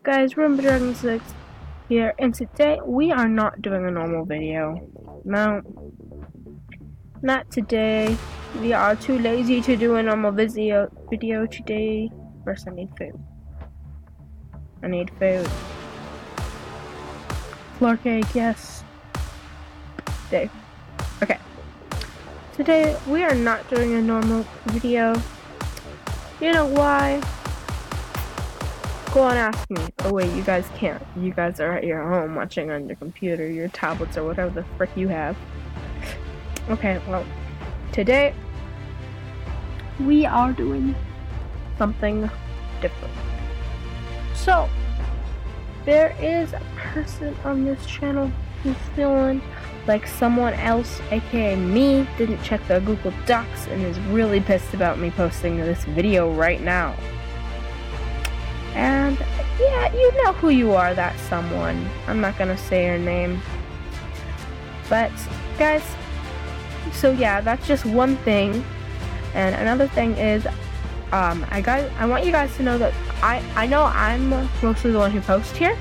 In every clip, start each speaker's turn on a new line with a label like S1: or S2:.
S1: Guys, Rainbow Dragon 6 here, and today we are not doing a normal video. No, not today. We are too lazy to do a normal video today. First, I need food. Floor cake, yes. Day. Okay. Today, we are not doing a normal video. You know why? Go on, ask me. Oh wait, you guys can't. You guys are at your home watching on your computer, your tablets, or whatever the frick you have. Okay, well, today we are doing something different. So, there is a person on this channel who's feeling like someone else, aka me, didn't check their Google Docs and is really pissed about me posting this video right now. And yeah, you know who you are, that someone. I'm not gonna say her name. But guys, so yeah, that's just one thing. And another thing is, I want you guys to know that I know I'm mostly the one who posts here,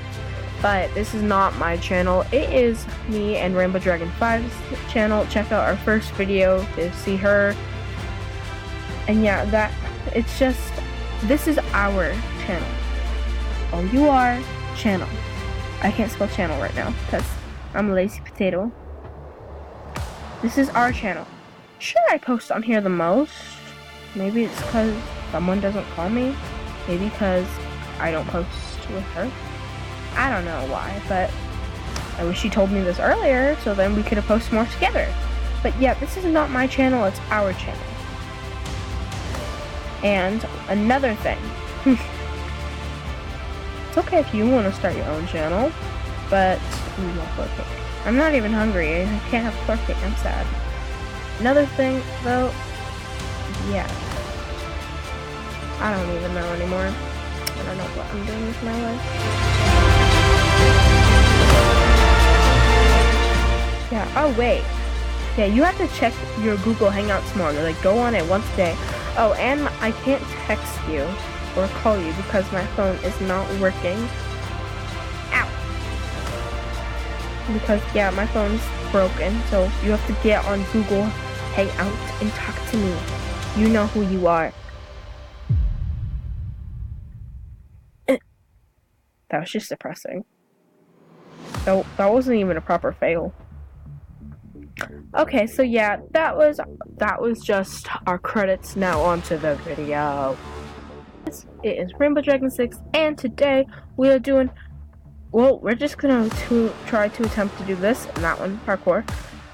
S1: but this is not my channel. It is me and Rainbow Dragon 5's channel. Check out our first video to see her. And yeah, it's just, this is our channel. O-U-R channel. I can't spell channel right now because I'm a lazy potato. This is our channel. Should I post on here the most? Maybe it's because someone doesn't call me. Maybe because I don't post with her. I don't know why, but I wish she told me this earlier so then we could have posted more together. But yeah, this is not my channel, it's our channel. And another thing. It's okay if you want to start your own channel, but we want floor cake. I'm not even hungry. I can't have floor cake. I'm sad. Another thing, though, yeah. I don't even know anymore. I don't know what I'm doing with my life. Yeah. Oh wait. Yeah, you have to check your Google Hangouts more. Like, go on it once a day. Oh, and I can't text you or call you because my phone is not working. Ow! Because yeah, my phone's broken, so you have to get on Google Hangouts and talk to me. You know who you are. That was just depressing. That wasn't even a proper fail. Okay, so yeah, that was just our credits. Now on to the video. It is Rainbow Dragon 6, and today we are doing, well, we're just gonna try to attempt to do this and that one, parkour.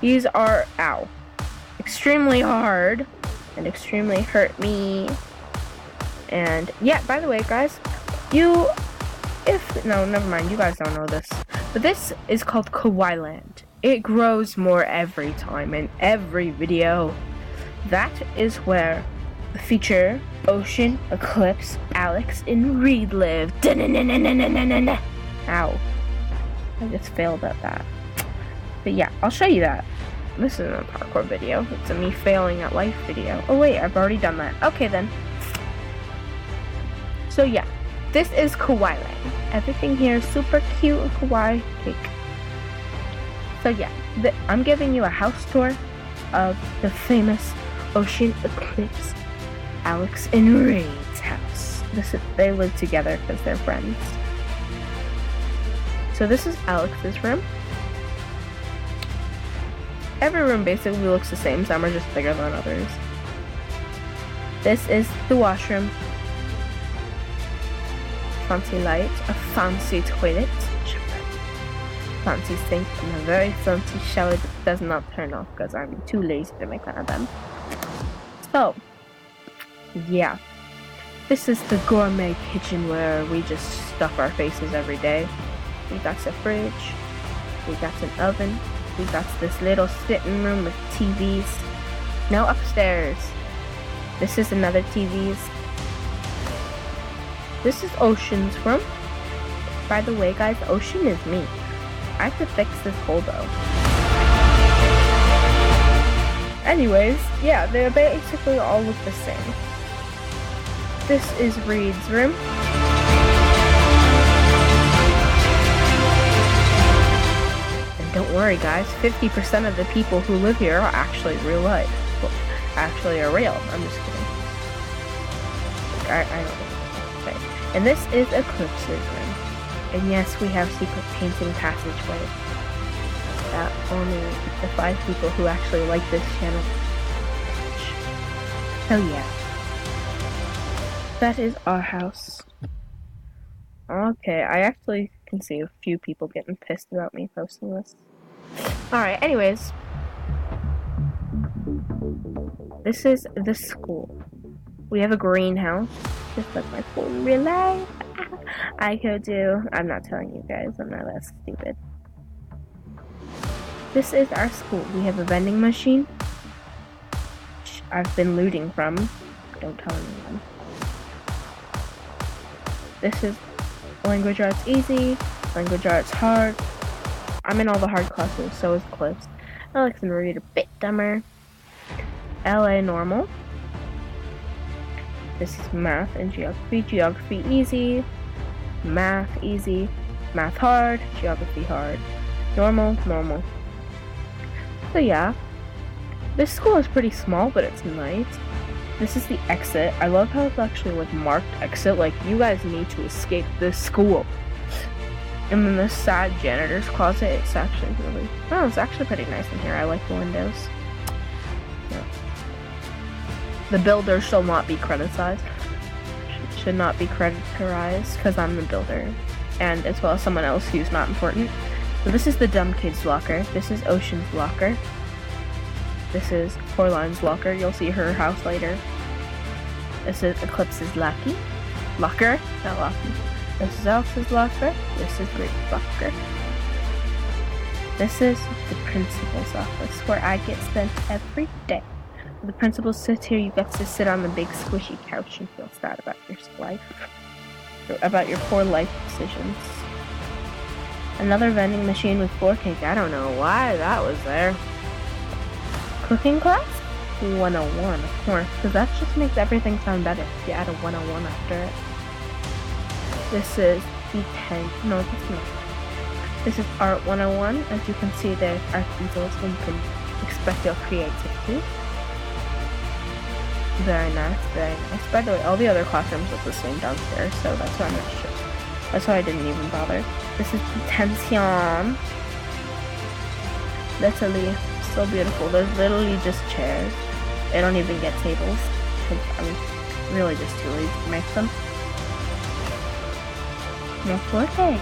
S1: These are, extremely hard and extremely hurt me. And yeah, by the way, guys, no, never mind, you guys don't know this, but this is called Kawaii Land. It grows more every time in every video. That is where the feature Ocean, Eclipse, Alex, and Reed live. Ow. I just failed at that. But yeah, I'll show you that. This isn't a parkour video. It's a me failing at life video. Oh wait, I've already done that. Okay then. So yeah, this is Kawaii Land. Everything here is super cute and kawaii cake. So yeah, I'm giving you a house tour of the famous Ocean, Eclipse, Alex and Reed's house. They live together because they're friends. So this is Alex's room. Every room basically looks the same, some are just bigger than others. This is the washroom. Fancy light, a fancy toilet, fancy sink, and a very fancy shower that does not turn off because I'm too lazy to make one of them. So, yeah, this is the gourmet kitchen where we just stuff our faces every day. We got a fridge, we got an oven, we got this little sitting room with TVs. Now upstairs, this is another TVs. This is Ocean's room. By the way, guys, Ocean is me. I have to fix this hole though. Anyways, yeah, they basically all look the same. This is Reed's room. sorry guys, 50% of the people who live here are actually real life. Well, actually are real. I'm just kidding. I don't know what to say. And this is Eclipse's room. And yes, we have secret painting passageway that only the 5 people who actually like this channel. So yeah. That is our house. Okay, I actually can see a few people getting pissed about me posting this. Alright, anyways. This is the school. We have a greenhouse, just like my school in real life. I could do. I'm not telling you guys, I'm not that stupid. This is our school. We have a vending machine, which I've been looting from. Don't tell anyone. This is language arts easy, language arts hard. I'm in all the hard classes, so is Cliff's. Alex and Rudy are a bit dumber. LA normal. This is math and geography. Geography easy, math easy, math hard, geography hard. Normal, normal. So yeah, this school is pretty small, but it's nice. This is the exit. I love how it's actually like marked exit, like you guys need to escape this school. And then this sad janitor's closet, it's actually pretty nice in here. I like the windows. Yeah. The builder shall not be criticized. Should not be credited because I'm the builder. And as well as someone else who's not important. So this is the dumb kid's locker. This is Ocean's locker. This is Coraline's locker. You'll see her house later. This is Eclipse's locker. Not locky. This is Alex's locker. This is Grace's locker. This is the principal's office where I get spent every day. The principal sits here, you get to sit on the big squishy couch and feel sad about your life. About your poor life decisions. Another vending machine with 4 cake. I don't know why that was there. Cooking class? 101, of course, because that just makes everything sound better if you add a 101 after it. This is the 10. No, it's not. This is Art 101. As you can see, there's art easels and you can expect your creativity. Very nice, very nice. By the way, all the other classrooms look the same downstairs, so that's why I'm not sure. That's why I didn't even bother. This is Detention. Literally, so beautiful. There's literally just chairs. They don't even get tables, because I'm really just too lazy to make them. No floor cake.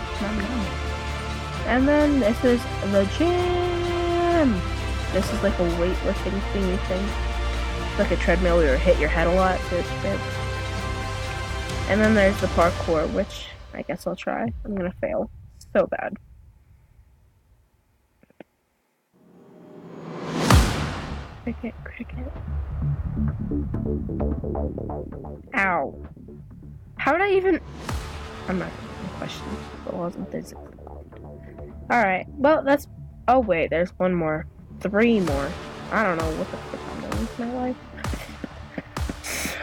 S1: And then this is the gym. This is like a weightlifting thingy thing. Like a treadmill where you hit your head a lot. And then there's the parkour, which I guess I'll try. I'm gonna fail so bad. Cricket. Ow. How did I even... I'm not gonna question the laws of physics. Alright, well that's... Oh wait, there's one more. 3 more. I don't know what the frick I'm doing with my life.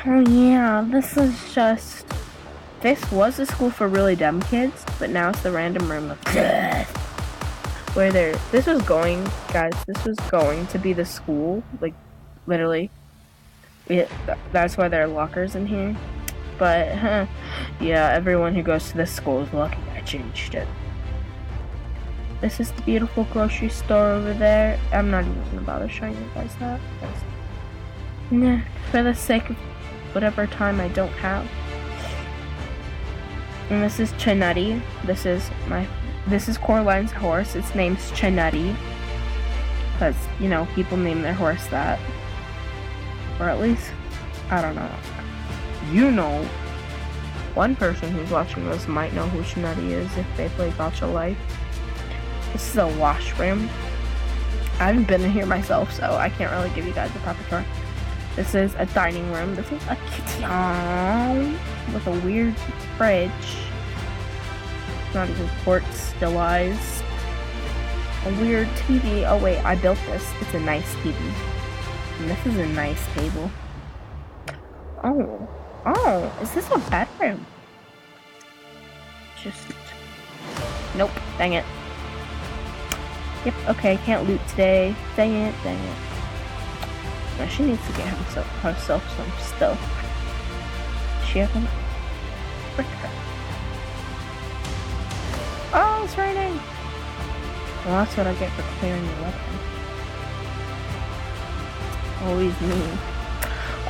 S1: Oh yeah, this is just... This was a school for really dumb kids, but now it's the random room of where there... This was going to be the school, like, literally. That's why there are lockers in here. But, yeah, everyone who goes to this school is lucky I changed it. This is the beautiful grocery store over there. I'm not even gonna bother showing you guys that. Nah, for the sake of whatever time I don't have. And this is Chinutty. This is Coraline's horse. Its name's Chinutty. Because, you know, people name their horse that. Or at least, I don't know. You know. One person who's watching this might know who Chinutty is if they play Gacha Life. This is a washroom. I haven't been in here myself, so I can't really give you guys a proper tour. This is a dining room. This is a kitchen with a weird fridge. Not even quartz, still eyes. A weird TV. Oh wait, I built this. It's a nice TV. And this is a nice table. Oh, is this a bedroom? Nope, dang it. Yep, okay, I can't loot today. Dang it, dang it. No, she needs to get herself some stuff. She hasn't. Frick her. Oh, it's raining! Well, that's what I get for clearing the weapon. Always me.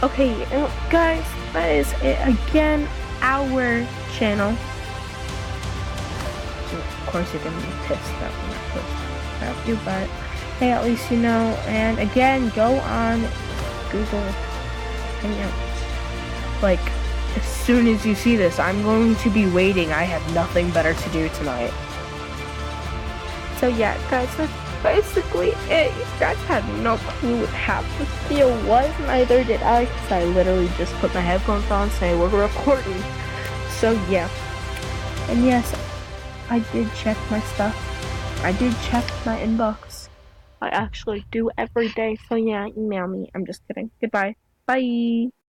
S1: Okay, guys, that is it. Again, our channel. So, of course, you're gonna be pissed that we're not posting about you, but hey, at least you know. And again, go on Google Hangouts. Like, as soon as you see this, I'm going to be waiting. I have nothing better to do tonight. So yeah, guys, that's basically it. You guys had no clue what half the video was, neither did I, because I literally just put my headphones on saying we're recording. So yeah. And yes, I did check my stuff. I did check my inbox. I actually do every day, so yeah, email me. I'm just kidding. Goodbye. Bye.